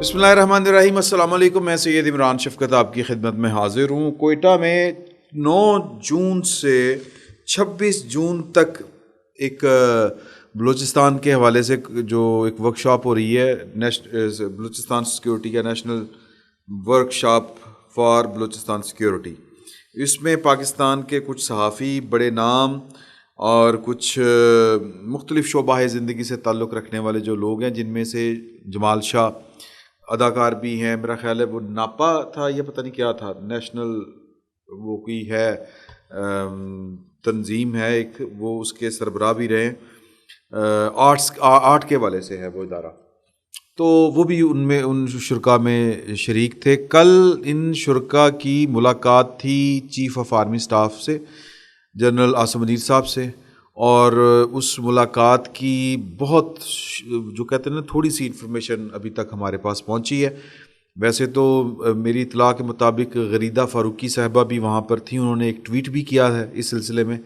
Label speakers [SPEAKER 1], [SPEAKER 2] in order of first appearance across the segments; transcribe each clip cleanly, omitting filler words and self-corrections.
[SPEAKER 1] بسم اللہ الرحمن الرحیم. السلام علیکم. میں سید عمران شفقت آپ کی خدمت میں حاضر ہوں. کوئٹہ میں 9 جون سے 26 جون تک ایک بلوچستان کے حوالے سے جو ایک ورک شاپ ہو رہی ہے, بلوچستان سیکیورٹی کا national workshop for Balochistan security. اس میں پاکستان کے کچھ صحافی, بڑے نام اور کچھ مختلف شعبہ زندگی سے تعلق رکھنے والے جو لوگ ہیں, جن میں سے جمال شاہ اداکار بھی ہیں. میرا خیال ہے وہ ناپا تھا, یہ پتہ نہیں کیا تھا, نیشنل وہ کوئی ہے تنظیم ہے ایک, وہ اس کے سربراہ بھی رہے. آرٹ کے والے سے ہے وہ ادارہ, تو وہ بھی ان شرکا میں شریک تھے. کل ان شرکا کی ملاقات تھی چیف آف آرمی سٹاف سے, جنرل عاصم منیر صاحب سے, اور اس ملاقات کی بہت جو کہتے ہیں نا تھوڑی سی انفارمیشن ابھی تک ہمارے پاس پہنچی ہے. ویسے تو میری اطلاع کے مطابق غریدہ فاروقی صاحبہ بھی وہاں پر تھیں, انہوں نے ایک ٹویٹ بھی کیا ہے اس سلسلے میں,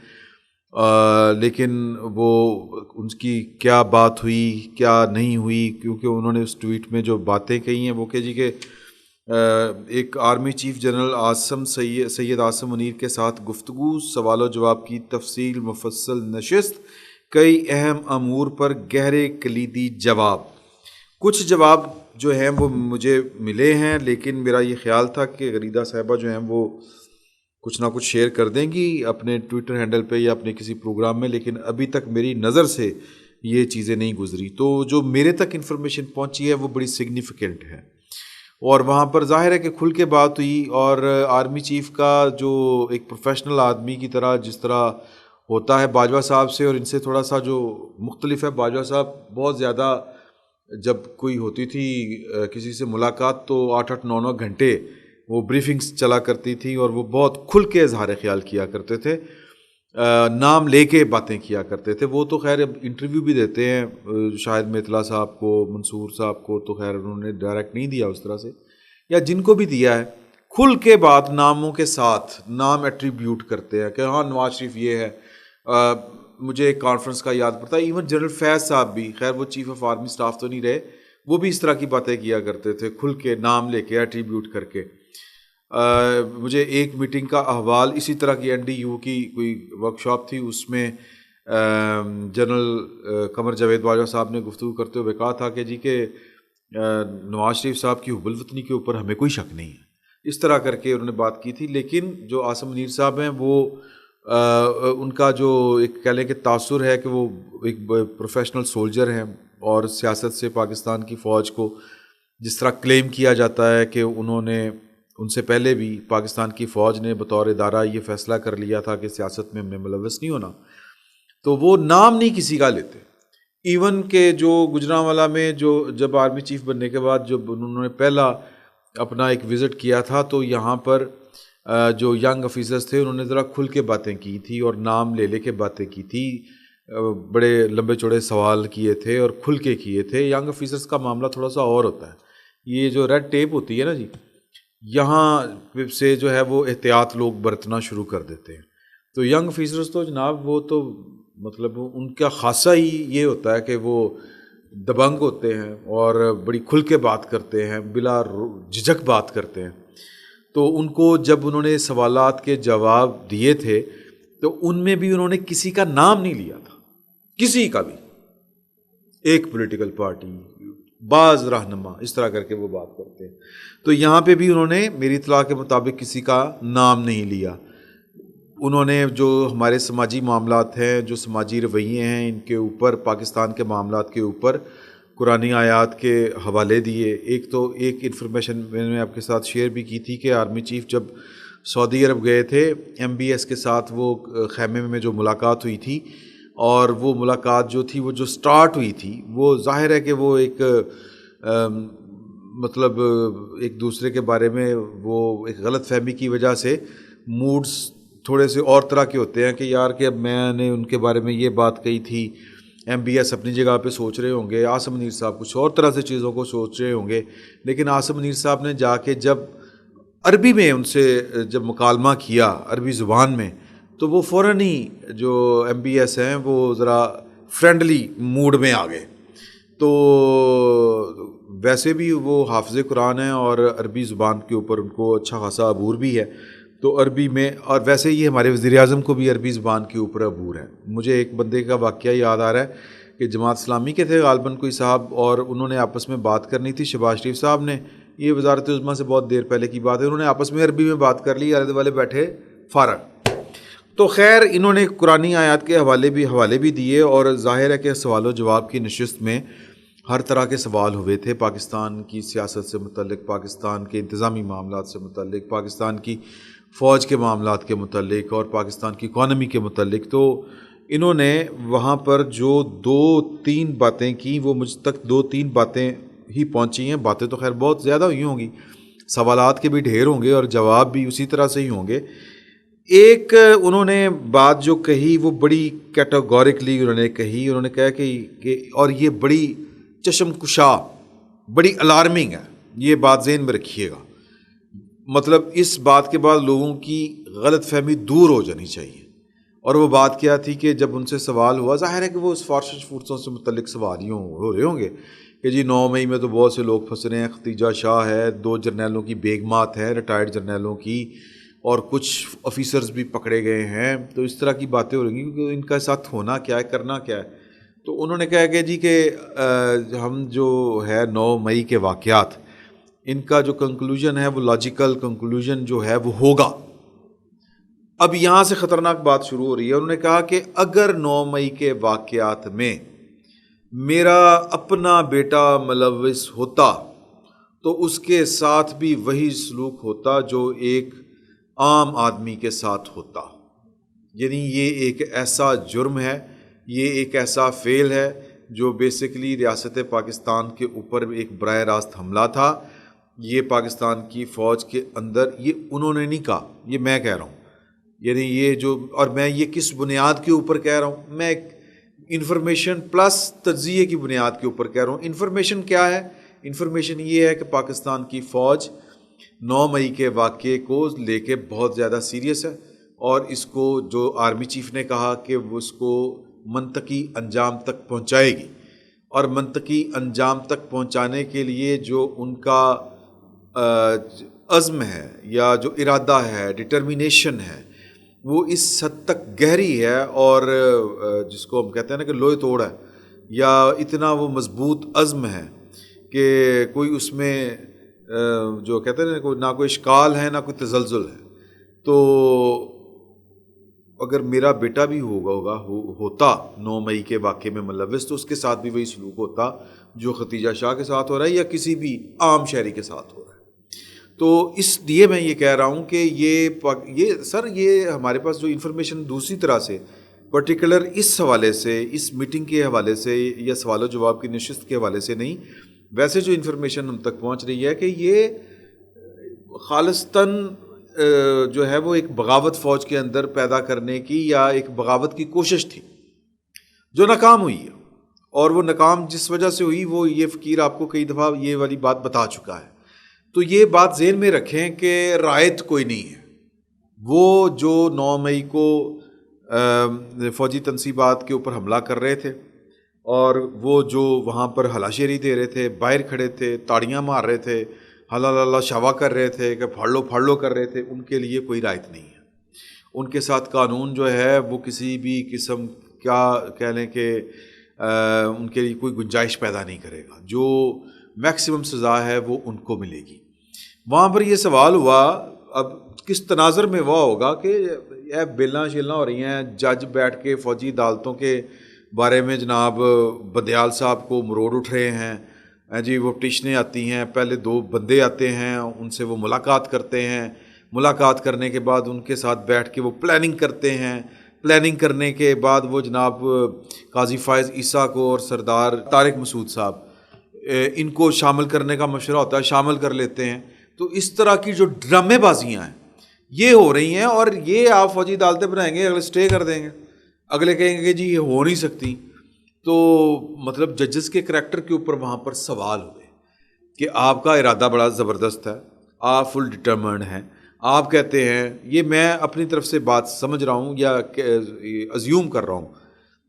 [SPEAKER 1] لیکن وہ ان کی کیا بات ہوئی کیا نہیں ہوئی, کیونکہ انہوں نے اس ٹویٹ میں جو باتیں کہی ہیں وہ کہ ایک army chief general Syed Asim Munir کے ساتھ گفتگو, سوال و جواب کی تفصیل مفصل نشست, کئی اہم امور پر گہرے کلیدی جواب. کچھ جواب جو ہیں وہ مجھے ملے ہیں, لیکن میرا یہ خیال تھا کہ غریدہ صاحبہ جو ہیں وہ کچھ نہ کچھ شیئر کر دیں گی اپنے ٹویٹر ہینڈل پہ یا اپنے کسی پروگرام میں, لیکن ابھی تک میری نظر سے یہ چیزیں نہیں گزری. تو جو میرے تک انفارمیشن پہنچی ہے وہ بڑی سگنیفیکنٹ ہے, اور وہاں پر ظاہر ہے کہ کھل کے بات ہوئی. اور آرمی چیف کا جو ایک پروفیشنل آدمی کی طرح جس طرح ہوتا ہے باجوہ صاحب سے, اور ان سے تھوڑا سا جو مختلف ہے. باجوہ صاحب بہت زیادہ جب کوئی ہوتی تھی کسی سے ملاقات تو 8-9 گھنٹے وہ بریفنگز چلا کرتی تھی, اور وہ بہت کھل کے اظہار خیال کیا کرتے تھے, نام لے کے باتیں کیا کرتے تھے. وہ تو خیر انٹرویو بھی دیتے ہیں, شاہد میتلا صاحب کو, منصور صاحب کو, تو خیر انہوں نے ڈائریکٹ نہیں دیا اس طرح سے, یا جن کو بھی دیا ہے کھل کے بات ناموں کے ساتھ نام ایٹریبیوٹ کرتے ہیں کہ ہاں نواز شریف یہ ہے. مجھے ایک کانفرنس کا یاد پڑتا ہے, ایون جنرل فیض صاحب بھی, خیر وہ چیف آف آرمی سٹاف تو نہیں رہے, وہ بھی اس طرح کی باتیں کیا کرتے تھے کھل کے نام لے کے ایٹریبیوٹ کر کے. مجھے ایک میٹنگ کا احوال اسی طرح کی NDU کی کوئی ورک شاپ تھی, اس میں جنرل قمر جاوید باجوہ صاحب نے گفتگو کرتے ہوئے کہا تھا کہ جی کہ نواز شریف صاحب کی حب الوطنی کے اوپر ہمیں کوئی شک نہیں ہے, اس طرح کر کے انہوں نے بات کی تھی. لیکن جو عاصم منیر صاحب ہیں وہ ان کا جو ایک کہہ لیں کہ تاثر ہے کہ وہ ایک پروفیشنل سولجر ہیں, اور سیاست سے پاکستان کی فوج کو جس طرح کلیم کیا جاتا ہے کہ انہوں نے ان سے پہلے بھی پاکستان کی فوج نے بطور ادارہ یہ فیصلہ کر لیا تھا کہ سیاست میں ہم نے ملوث نہیں ہونا, تو وہ نام نہیں کسی کا لیتے. ایون کہ جو گجرانوالہ میں جو جب آرمی چیف بننے کے بعد جب انہوں نے پہلا اپنا ایک وزٹ کیا تھا, تو یہاں پر جو ینگ آفیسرز تھے انہوں نے ذرا کھل کے باتیں کی تھی اور نام لے کے باتیں کی تھی, بڑے لمبے چوڑے سوال کیے تھے اور کھل کے کیے تھے. ینگ آفیسرز کا معاملہ تھوڑا سا اور ہوتا ہے, یہ جو ریڈ ٹیپ ہوتی ہے نا جی, یہاں سے جو ہے وہ احتیاط لوگ برتنا شروع کر دیتے ہیں. تو ینگ آفیسرز تو جناب وہ تو مطلب ان کا خاصہ ہی یہ ہوتا ہے کہ وہ دبنگ ہوتے ہیں اور بڑی کھل کے بات کرتے ہیں, بلا جھجک بات کرتے ہیں. تو ان کو جب انہوں نے سوالات کے جواب دیے تھے تو ان میں بھی انہوں نے کسی کا نام نہیں لیا تھا, کسی کا بھی, ایک پولیٹیکل پارٹی, بعض رہنما, اس طرح کر کے وہ بات کرتے ہیں. تو یہاں پہ بھی انہوں نے میری اطلاع کے مطابق کسی کا نام نہیں لیا. انہوں نے جو ہمارے سماجی معاملات ہیں, جو سماجی رویے ہیں, ان کے اوپر, پاکستان کے معاملات کے اوپر قرآنی آیات کے حوالے دیے. ایک انفارمیشن میں نے آپ کے ساتھ شیئر بھی کی تھی کہ آرمی چیف جب سعودی عرب گئے تھے MBS کے ساتھ, وہ خیمے میں جو ملاقات ہوئی تھی, اور وہ ملاقات جو تھی وہ جو سٹارٹ ہوئی تھی, وہ ظاہر ہے کہ وہ ایک مطلب ایک دوسرے کے بارے میں وہ ایک غلط فہمی کی وجہ سے موڈز تھوڑے سے اور طرح کے ہوتے ہیں کہ یار کہ اب میں نے ان کے بارے میں یہ بات کہی تھی, MBS اپنی جگہ پہ سوچ رہے ہوں گے, عاصم منیر صاحب کچھ اور طرح سے چیزوں کو سوچ رہے ہوں گے. لیکن عاصم منیر صاحب نے جا کے جب عربی میں ان سے جب مکالمہ کیا عربی زبان میں, تو وہ فوراً ہی جو MBS ہیں وہ ذرا فرینڈلی موڈ میں آ گئے تو ویسے بھی وہ حافظ قرآن ہیں اور عربی زبان کے اوپر ان کو اچھا خاصا عبور بھی ہے، تو عربی میں، اور ویسے ہی ہمارے وزیر اعظم کو بھی عربی زبان کے اوپر عبور ہے۔ مجھے ایک بندے کا واقعہ یاد آ رہا ہے کہ جماعت اسلامی کے تھے غالباً کوئی صاحب، اور انہوں نے آپس میں بات کرنی تھی، شہباز شریف صاحب نے، یہ وزارت عظمیٰ سے بہت دیر پہلے کی بات ہے، انہوں نے آپس میں عربی میں بات کر لی، علیحدہ والے بیٹھے فارغ۔ تو خیر انہوں نے قرآنی آیات کے حوالے بھی دیے، اور ظاہر ہے کہ سوال و جواب کی نشست میں ہر طرح کے سوال ہوئے تھے، پاکستان کی سیاست سے متعلق، پاکستان کے انتظامی معاملات سے متعلق، پاکستان کی فوج کے معاملات کے متعلق، اور پاکستان کی اکانومی کے متعلق۔ تو انہوں نے وہاں پر جو 2-3 باتیں کی، وہ مجھ تک 2-3 باتیں ہی پہنچی ہیں، باتیں تو خیر بہت زیادہ ہوئی ہوں گی، سوالات کے بھی ڈھیر ہوں گے اور جواب بھی اسی طرح سے ہی ہوں گے۔ ایک انہوں نے بات جو کہی وہ بڑی کیٹاگورکلی انہوں نے کہی، انہوں نے کہا کہ اور یہ بڑی چشم کشا، بڑی الارمنگ ہے، یہ بات ذہن میں رکھیے گا، مطلب اس بات کے بعد لوگوں کی غلط فہمی دور ہو جانی چاہیے۔ اور وہ بات کیا تھی کہ جب ان سے سوال ہوا، ظاہر ہے کہ وہ اس فورسوں سے متعلق سوال ہی ہو رہے ہوں گے کہ جی 9 مئی میں تو بہت سے لوگ پھنس رہے ہیں، ختیجہ شاہ ہے، 2 جرنیلوں کی بیگمات ہیں ریٹائرڈ جرنیلوں کی، اور کچھ آفیسرز بھی پکڑے گئے ہیں، تو اس طرح کی باتیں ہو رہی ہیں کہ ان کا ساتھ ہونا کیا ہے، کرنا کیا ہے۔ تو انہوں نے کہا کہ جی کہ ہم جو ہے 9 مئی کے واقعات، ان کا جو کنکلوژن ہے وہ لاجیکل کنکلوژن جو ہے وہ ہوگا۔ اب یہاں سے خطرناک بات شروع ہو رہی ہے۔ انہوں نے کہا کہ اگر 9 مئی کے واقعات میں میرا اپنا بیٹا ملوث ہوتا تو اس کے ساتھ بھی وہی سلوک ہوتا جو ایک عام آدمی کے ساتھ ہوتا، یعنی یہ ایک ایسا جرم ہے، یہ ایک ایسا فعل ہے جو بیسیکلی ریاست پاکستان کے اوپر ایک براہ راست حملہ تھا۔ یہ پاکستان کی فوج کے اندر، یہ انہوں نے نہیں کہا، یہ میں کہہ رہا ہوں، یعنی یہ جو، اور میں یہ کس بنیاد کے اوپر کہہ رہا ہوں، میں انفارمیشن پلس تجزیے کی بنیاد کے اوپر کہہ رہا ہوں۔ انفارمیشن کیا ہے؟ انفارمیشن یہ ہے کہ پاکستان کی فوج 9 مئی کے واقعے کو لے کے بہت زیادہ سیریس ہے، اور اس کو جو آرمی چیف نے کہا کہ وہ اس کو منطقی انجام تک پہنچائے گی، اور منطقی انجام تک پہنچانے کے لیے جو ان کا عزم ہے یا جو ارادہ ہے، ڈٹرمینیشن ہے، وہ اس حد تک گہری ہے، اور جس کو ہم کہتے ہیں نا کہ لوہے توڑ ہے، یا اتنا وہ مضبوط عزم ہے کہ کوئی اس میں جو کہتے ہیں نہ کوئی اشکال ہے نہ کوئی تزلزل ہے۔ تو اگر میرا بیٹا بھی ہوتا 9 مئی کے واقعے میں ملوث، تو اس کے ساتھ بھی وہی سلوک ہوتا جو ختیجہ شاہ کے ساتھ ہو رہا ہے یا کسی بھی عام شہری کے ساتھ ہو رہا ہے۔ تو اس لیے میں یہ کہہ رہا ہوں کہ یہ ہمارے پاس جو انفارمیشن دوسری طرح سے پرٹیکولر اس حوالے سے، اس میٹنگ کے حوالے سے یا سوال و جواب کی نشست کے حوالے سے نہیں، ویسے جو انفارمیشن ہم تک پہنچ رہی ہے کہ یہ خالصتاً جو ہے وہ ایک بغاوت فوج کے اندر پیدا کرنے کی یا ایک بغاوت کی کوشش تھی جو ناکام ہوئی ہے، اور وہ ناکام جس وجہ سے ہوئی وہ یہ فقیر آپ کو کئی دفعہ یہ والی بات بتا چکا ہے۔ تو یہ بات ذہن میں رکھیں کہ رعایت کوئی نہیں ہے۔ وہ جو 9 مئی کو فوجی تنصیبات کے اوپر حملہ کر رہے تھے، اور وہ جو وہاں پر ہلاشیری دے رہے تھے، باہر کھڑے تھے، تاڑیاں مار رہے تھے، ہلا لا شوا کر رہے تھے کہ پھاڑ لو کر رہے تھے، ان کے لیے کوئی رعایت نہیں ہے۔ ان کے ساتھ قانون جو ہے وہ کسی بھی قسم کیا کہہ لیں کہ ان کے لیے کوئی گنجائش پیدا نہیں کرے گا، جو میکسیمم سزا ہے وہ ان کو ملے گی۔ وہاں پر یہ سوال ہوا، اب کس تناظر میں وہ ہوگا کہ یہ بیلاں شیلاں ہو رہی ہیں، جج بیٹھ کے فوجی عدالتوں کے بارے میں جناب بدیال صاحب کو مروڑ اٹھ رہے ہیں جی، وہ پٹیشنیں آتی ہیں، پہلے 2 بندے آتے ہیں، ان سے وہ ملاقات کرتے ہیں، ملاقات کرنے کے بعد ان کے ساتھ بیٹھ کے وہ پلاننگ کرتے ہیں، پلاننگ کرنے کے بعد وہ جناب قاضی فائز عیسیٰ کو اور سردار طارق مسعود صاحب ان کو شامل کرنے کا مشورہ ہوتا ہے، شامل کر لیتے ہیں۔ تو اس طرح کی جو ڈرامے بازیاں ہیں یہ ہو رہی ہیں، اور یہ آپ فوجی عدالتیں بنائیں گے، اگلے اسٹے کر دیں گے، اگلے کہیں گے کہ جی یہ ہو نہیں سکتی۔ تو مطلب ججز کے کریکٹر کے اوپر وہاں پر سوال ہوئے کہ آپ کا ارادہ بڑا زبردست ہے، آپ فل ڈٹرمنڈ ہیں، آپ کہتے ہیں، یہ میں اپنی طرف سے بات سمجھ رہا ہوں یا ازیوم کر رہا ہوں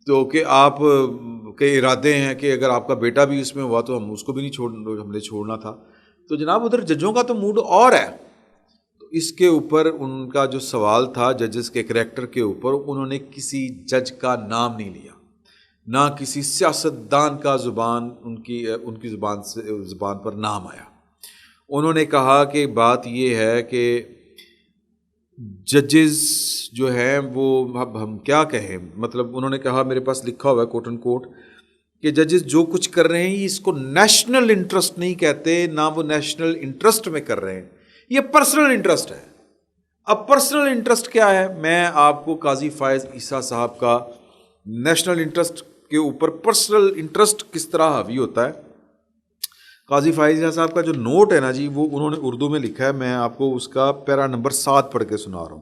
[SPEAKER 1] تو کہ آپ کے ارادے ہیں کہ اگر آپ کا بیٹا بھی اس میں ہوا تو ہم اس کو بھی نہیں ہم نے چھوڑنا تھا. تو جناب ادھر ججوں کا تو موڈ اور ہے. تو اس کے اوپر ان کا جو سوال تھا ججز کے کریکٹر کے اوپر، انہوں نے کسی جج کا نام نہیں لیا، نہ کسی سیاستدان کا زبان ان کی زبان پر نام آیا. انہوں نے کہا کہ بات یہ ہے کہ ججز جو ہیں وہ، اب ہم کیا کہیں، مطلب انہوں نے کہا، میرے پاس لکھا ہوا ہے کوٹ ان کوٹ، کہ ججز جو کچھ کر رہے ہیں اس کو نیشنل انٹرسٹ نہیں کہتے، نہ وہ نیشنل انٹرسٹ میں کر رہے ہیں، یہ پرسنل انٹرسٹ ہے. اب پرسنل انٹرسٹ کیا ہے؟ میں آپ کو قاضی فائز عیسیٰ صاحب کا نیشنل انٹرسٹ کے اوپر پرسنل انٹرسٹ کس طرح حاوی ہوتا ہے، قاضی فائز عیسیٰ صاحب کا جو نوٹ ہے نا جی، وہ انہوں نے اردو میں لکھا ہے. میں آپ کو اس کا پیرا نمبر 7 پڑھ کے سنا رہا ہوں.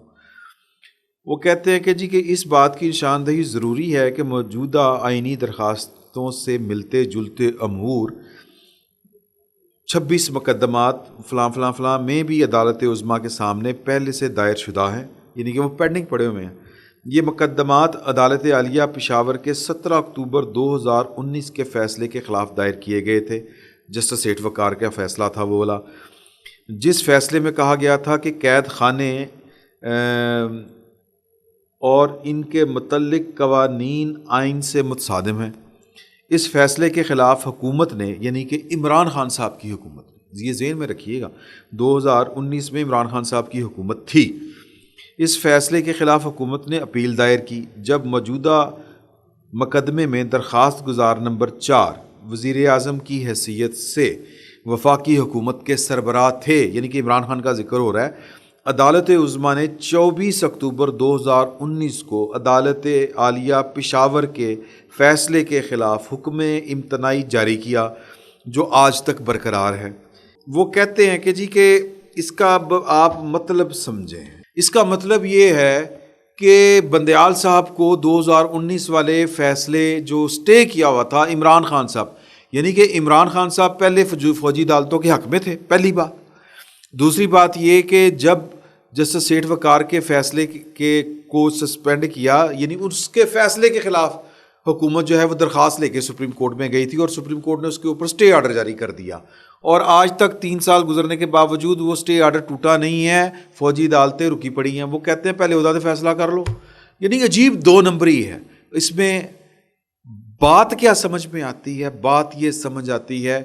[SPEAKER 1] وہ کہتے ہیں کہ جی کہ اس بات کی نشاندہی ضروری ہے کہ موجودہ آئینی درخواستوں سے ملتے جلتے امور 26 مقدمات فلاں فلاں فلاں میں بھی عدالت عظمیٰ کے سامنے پہلے سے دائر شدہ ہیں، یعنی کہ وہ پینڈنگ پڑے ہوئے ہیں. یہ مقدمات عدالت عالیہ پشاور کے 17 اکتوبر 2019 کے فیصلے کے خلاف دائر کیے گئے تھے. جسٹس سیٹھ وقار کا فیصلہ تھا وہ والا، جس فیصلے میں کہا گیا تھا کہ قید خانے اور ان کے متعلق قوانین آئین سے متصادم ہیں. اس فیصلے کے خلاف حکومت نے، یعنی کہ عمران خان صاحب کی حکومت نے، یہ ذہن میں رکھیے گا 2019 میں عمران خان صاحب کی حکومت تھی، اس فیصلے کے خلاف حکومت نے اپیل دائر کی. جب موجودہ مقدمے میں درخواست گزار نمبر 4 وزیر اعظم کی حیثیت سے وفاقی حکومت کے سربراہ تھے، یعنی کہ عمران خان کا ذکر ہو رہا ہے، عدالت عظمیٰ نے 24 اکتوبر 2019 کو عدالت عالیہ پشاور کے فیصلے کے خلاف حکم امتناعی جاری کیا جو آج تک برقرار ہے. وہ کہتے ہیں کہ جی کہ اس کا آپ مطلب سمجھیں، اس کا مطلب یہ ہے کہ بندیال صاحب کو 2019 والے فیصلے جو سٹے کیا ہوا تھا عمران خان صاحب، یعنی کہ عمران خان صاحب پہلے فوجی عدالتوں کے حق میں تھے، پہلی بات. دوسری بات یہ کہ جب جسٹس سیٹھ وقار کے فیصلے کو سسپینڈ کیا، یعنی اس کے فیصلے کے خلاف حکومت جو ہے وہ درخواست لے کے سپریم کورٹ میں گئی تھی اور سپریم کورٹ نے اس کے اوپر سٹے آرڈر جاری کر دیا، اور آج تک 3 سال گزرنے کے باوجود وہ سٹے آرڈر ٹوٹا نہیں ہے، فوجی عدالتیں رکی پڑی ہیں. وہ کہتے ہیں پہلے عہدہ فیصلہ کر لو، یعنی عجیب 2 نمبری ہے. اس میں بات کیا سمجھ میں آتی ہے؟ بات یہ سمجھ آتی ہے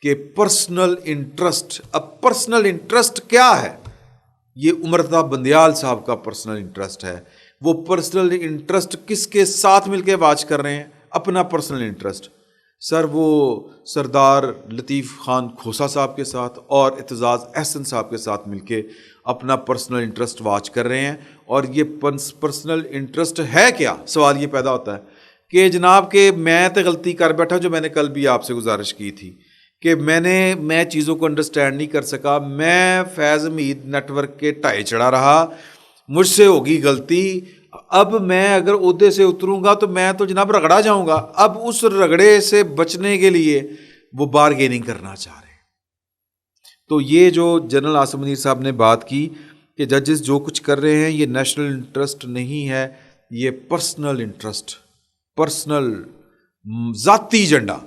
[SPEAKER 1] کہ پرسنل انٹرسٹ. اب پرسنل انٹرسٹ کیا ہے؟ یہ عمرتا بندیال صاحب کا پرسنل انٹرسٹ ہے. وہ پرسنل انٹرسٹ کس کے ساتھ مل کے واچ کر رہے ہیں؟ اپنا پرسنل انٹرسٹ. سر وہ سردار لطیف خان کھوسا صاحب کے ساتھ اور اعتزاز احسن صاحب کے ساتھ مل کے اپنا پرسنل انٹرسٹ واچ کر رہے ہیں. اور یہ پرسنل انٹرسٹ ہے کیا؟ سوال یہ پیدا ہوتا ہے کہ جناب کہ میں تو غلطی کر بیٹھا، جو میں نے کل بھی آپ سے گزارش کی تھی کہ میں چیزوں کو انڈرسٹینڈ نہیں کر سکا. میں فیض امید نیٹ ورک کے ٹائے چڑھا رہا، مجھ سے ہوگی غلطی. اب میں اگر عہدے سے اتروں گا تو میں تو جناب رگڑا جاؤں گا. اب اس رگڑے سے بچنے کے لیے وہ بارگیننگ کرنا چاہ رہے ہیں. تو یہ جو جنرل عاصم منیر صاحب نے بات کی کہ ججز جو کچھ کر رہے ہیں یہ نیشنل انٹرسٹ نہیں ہے، یہ پرسنل انٹرسٹ، پرسنل ذاتی ایجنڈا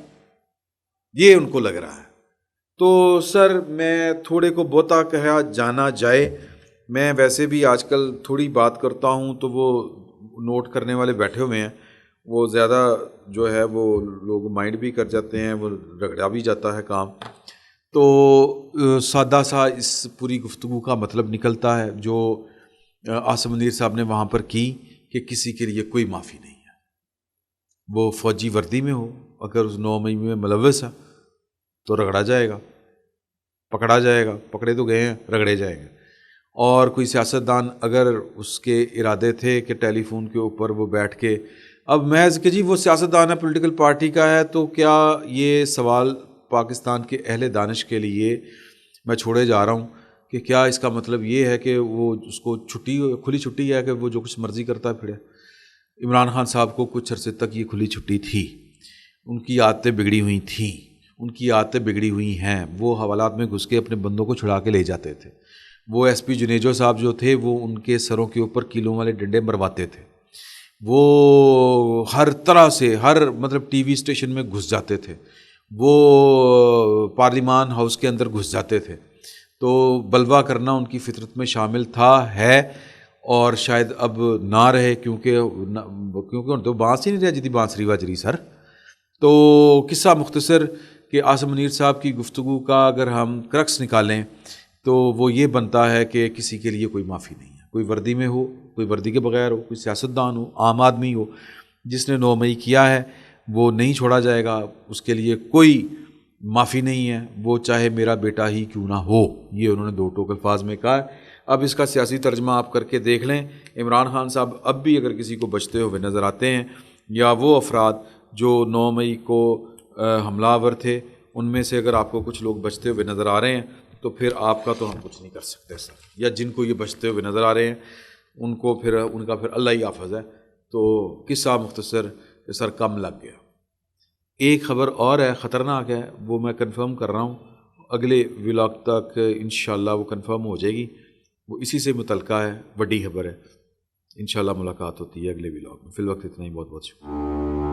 [SPEAKER 1] یہ ان کو لگ رہا ہے. تو سر میں تھوڑے کو بہتا کہا جانا جائے، میں ویسے بھی آج کل تھوڑی بات کرتا ہوں تو وہ نوٹ کرنے والے بیٹھے ہوئے ہیں، وہ زیادہ جو ہے وہ لوگ مائنڈ بھی کر جاتے ہیں، وہ رگڑا بھی جاتا ہے کام. تو سادہ سا اس پوری گفتگو کا مطلب نکلتا ہے جو عاصم منیر صاحب نے وہاں پر کی کہ کسی کے لیے کوئی معافی نہیں ہے. وہ فوجی وردی میں ہو، اگر اس 9 مئی میں ملوث ہے تو رگڑا جائے گا، پکڑا جائے گا، پکڑے تو گئے ہیں، رگڑے جائیں گے. اور کوئی سیاستدان اگر اس کے ارادے تھے کہ ٹیلی فون کے اوپر وہ بیٹھ کے، اب محض کہ جی وہ سیاستدان ہے، پولیٹیکل پارٹی کا ہے، تو کیا یہ سوال پاکستان کے اہل دانش کے لیے میں چھوڑے جا رہا ہوں کہ کیا اس کا مطلب یہ ہے کہ وہ اس کو کھلی چھٹی ہے کہ وہ جو کچھ مرضی کرتا پھرے؟ عمران خان صاحب کو کچھ عرصے تک یہ کھلی چھٹی تھی، ان کی عادتیں بگڑی ہوئی تھیں، ان کی عادتیں بگڑی ہوئی ہیں. وہ حوالات میں گھس کے اپنے بندوں کو چھڑا کے لے جاتے تھے. وہ ایس پی جنیجو صاحب جو تھے وہ ان کے سروں کے اوپر کیلوں والے ڈنڈے مرواتے تھے. وہ ہر طرح سے ہر مطلب ٹی وی اسٹیشن میں گھس جاتے تھے، وہ پارلیمان ہاؤس کے اندر گھس جاتے تھے، تو بلوا کرنا ان کی فطرت میں شامل تھا، ہے، اور شاید اب نہ رہے، کیونکہ تو بانس ہی نہیں رہا جدی بانسری واجری سر. تو قصہ مختصر کہ عاصم منیر صاحب کی گفتگو کا اگر ہم کرکس نکالیں تو وہ یہ بنتا ہے کہ کسی کے لیے کوئی معافی نہیں ہے، کوئی وردی میں ہو، کوئی وردی کے بغیر ہو، کوئی سیاستدان ہو، عام آدمی ہو، جس نے 9 مئی کیا ہے وہ نہیں چھوڑا جائے گا، اس کے لیے کوئی معافی نہیں ہے، وہ چاہے میرا بیٹا ہی کیوں نہ ہو. یہ انہوں نے 2 ٹوک الفاظ میں کہا ہے. اب اس کا سیاسی ترجمہ آپ کر کے دیکھ لیں. عمران خان صاحب اب بھی اگر کسی کو بچتے ہوئے نظر آتے ہیں، یا وہ افراد جو 9 مئی کو حملہ آور تھے ان میں سے اگر آپ کو کچھ لوگ بچتے ہوئے نظر آ رہے ہیں تو پھر آپ کا تو ہم کچھ نہیں کر سکتے سر. یا جن کو یہ بچتے ہوئے نظر آ رہے ہیں ان کا پھر اللہ ہی حافظ ہے. تو قصہ مختصر سر کم لگ گیا. ایک خبر اور ہے، خطرناک ہے، وہ میں کنفرم کر رہا ہوں، اگلے ولاگ تک انشاءاللہ وہ کنفرم ہو جائے گی. وہ اسی سے متعلقہ ہے، بڑی خبر ہے. انشاءاللہ ملاقات ہوتی ہے اگلے ولاگ میں. فی الوقت اتنا ہی. بہت بہت شکریہ.